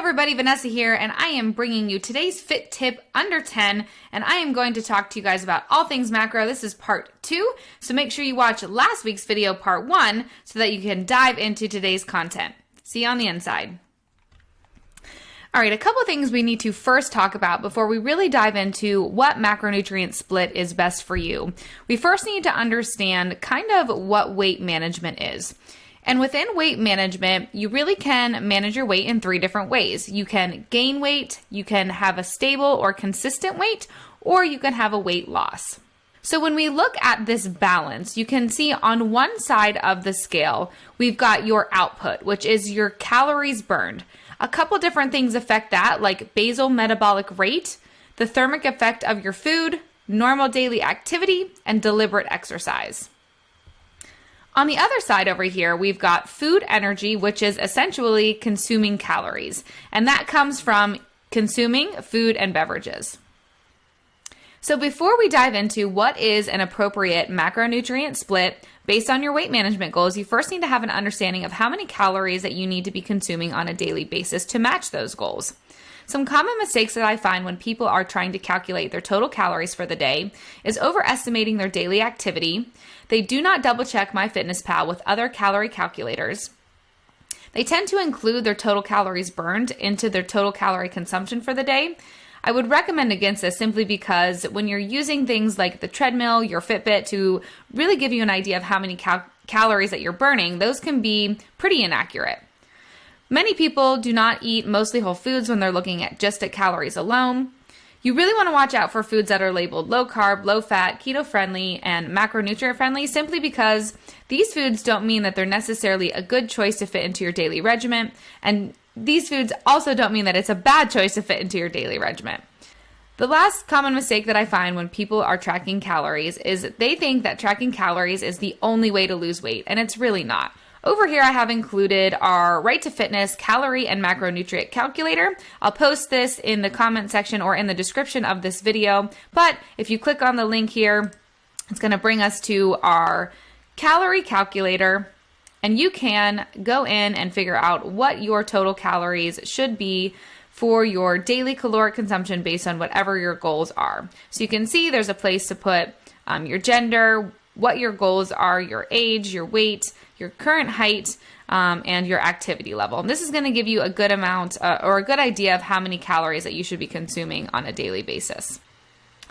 everybody, Vanessa here, and I am bringing you today's Fit Tip Under 10, and I am going to talk to you guys about all things macro. This is part 2, so make sure you watch last week's video, part 1, so that you can dive into today's content. See you on the inside. All right, a couple of things we need to first talk about before we really dive into what macronutrient split is best for you. We first need to understand kind of what weight management is. And within weight management, you really can manage your weight in 3 different ways. You can gain weight, you can have a stable or consistent weight, or you can have a weight loss. So when we look at this balance, you can see on one side of the scale, we've got your output, which is your calories burned. A couple different things affect that, like basal metabolic rate, the thermic effect of your food, normal daily activity, and deliberate exercise. On the other side over here, we've got food energy, which is essentially consuming calories, and that comes from consuming food and beverages. So before we dive into what is an appropriate macronutrient split based on your weight management goals, you first need to have an understanding of how many calories that you need to be consuming on a daily basis to match those goals. Some common mistakes that I find when people are trying to calculate their total calories for the day is overestimating their daily activity. They do not double check MyFitnessPal with other calorie calculators. They tend to include their total calories burned into their total calorie consumption for the day. I would recommend against this simply because when you're using things like the treadmill, your Fitbit to really give you an idea of how many calories that you're burning, those can be pretty inaccurate. Many people do not eat mostly whole foods when they're looking at just at calories alone. You really want to watch out for foods that are labeled low carb, low fat, keto friendly, and macronutrient friendly simply because these foods don't mean that they're necessarily a good choice to fit into your daily regimen, and these foods also don't mean that it's a bad choice to fit into your daily regimen. The last common mistake that I find when people are tracking calories is they think that tracking calories is the only way to lose weight, and it's really not. Over here, I have included our Right to Fitness calorie and macronutrient calculator. I'll post this in the comment section or in the description of this video, but if you click on the link here, it's going to bring us to our calorie calculator, and you can go in and figure out what your total calories should be for your daily caloric consumption based on whatever your goals are. So you can see there's a place to put your gender, what your goals are, your age, your weight, your current height, and your activity level. And this is going to give you a good amount or a good idea of how many calories that you should be consuming on a daily basis.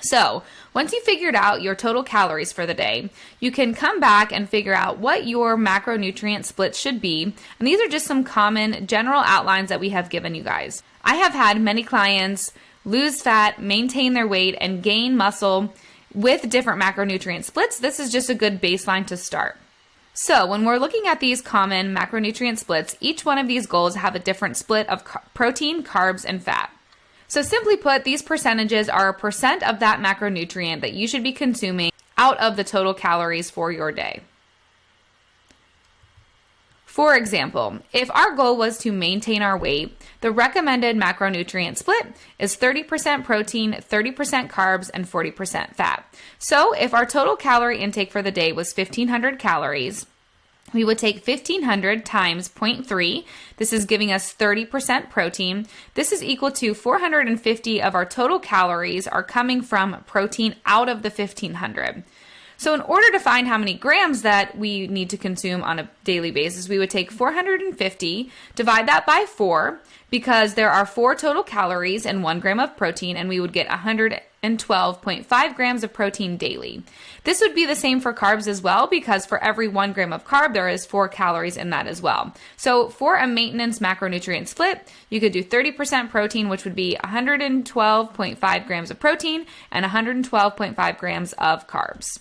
So once you figured out your total calories for the day, you can come back and figure out what your macronutrient split should be. And these are just some common general outlines that we have given you guys. I have had many clients lose fat, maintain their weight, and gain muscle with different macronutrient splits. This is just a good baseline to start. So when we're looking at these common macronutrient splits, each one of these goals have a different split of protein, carbs, and fat. So simply put, these percentages are a percent of that macronutrient that you should be consuming out of the total calories for your day. For example, if our goal was to maintain our weight, the recommended macronutrient split is 30% protein, 30% carbs, and 40% fat. So if our total calorie intake for the day was 1,500 calories, we would take 1,500 times 0.3. This is giving us 30% protein. This is equal to 450 of our total calories are coming from protein out of the 1,500. So in order to find how many grams that we need to consume on a daily basis, we would take 450, divide that by 4, because there are 4 total calories and 1 gram of protein, and we would get 112.5 grams of protein daily. This would be the same for carbs as well, because for every 1 gram of carb, there is 4 calories in that as well. So for a maintenance macronutrient split, you could do 30% protein, which would be 112.5 grams of protein and 112.5 grams of carbs.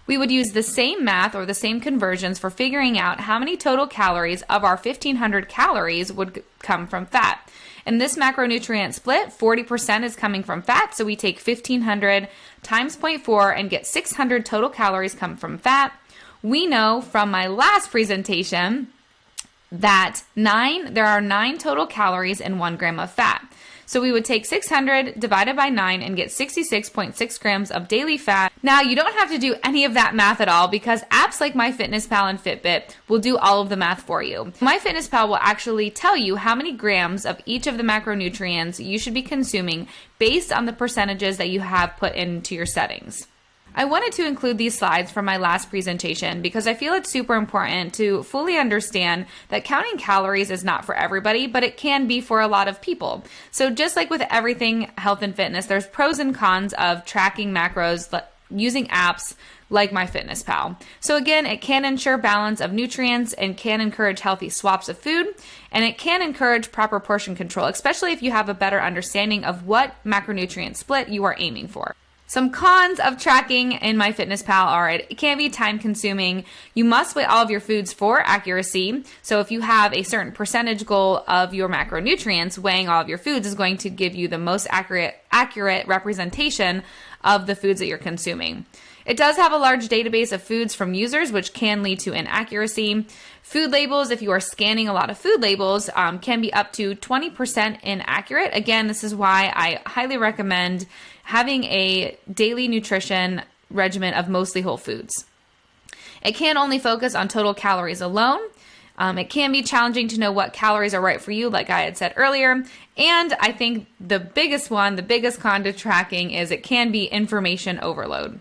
We would use the same math or the same conversions for figuring out how many total calories of our 1,500 calories would come from fat. In this macronutrient split, 40% is coming from fat, so we take 1,500 times 0.4 and get 600 total calories come from fat. We know from my last presentation that there are 9 total calories and 1 gram of fat. So we would take 600 divided by 9 and get 66.6 grams of daily fat. Now, you don't have to do any of that math at all because apps like MyFitnessPal and Fitbit will do all of the math for you. MyFitnessPal will actually tell you how many grams of each of the macronutrients you should be consuming based on the percentages that you have put into your settings. I wanted to include these slides from my last presentation because I feel it's super important to fully understand that counting calories is not for everybody, but it can be for a lot of people. So just like with everything health and fitness, there's pros and cons of tracking macros using apps like MyFitnessPal. So again, it can ensure balance of nutrients and can encourage healthy swaps of food, and it can encourage proper portion control, especially if you have a better understanding of what macronutrient split you are aiming for. Some cons of tracking in MyFitnessPal are it can be time consuming. You must weigh all of your foods for accuracy. So if you have a certain percentage goal of your macronutrients, weighing all of your foods is going to give you the most accurate representation of the foods that you're consuming. It does have a large database of foods from users, which can lead to inaccuracy. Food labels, if you are scanning a lot of food labels, can be up to 20% inaccurate. Again, this is why I highly recommend having a daily nutrition regimen of mostly whole foods. It can only focus on total calories alone. It can be challenging to know what calories are right for you, like I had said earlier. And I think the biggest con to tracking is it can be information overload.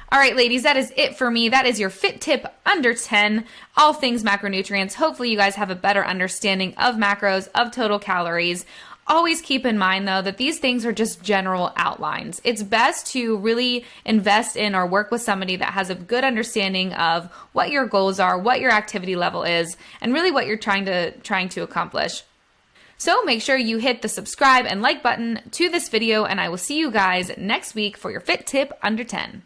All right, ladies, that is it for me. That is your fit tip under 10, all things macronutrients. Hopefully you guys have a better understanding of macros, of total calories. Always keep in mind, though, that these things are just general outlines. It's best to really invest in or work with somebody that has a good understanding of what your goals are, what your activity level is, and really what you're trying to accomplish. So make sure you hit the subscribe and like button to this video, and I will see you guys next week for your fit tip under 10.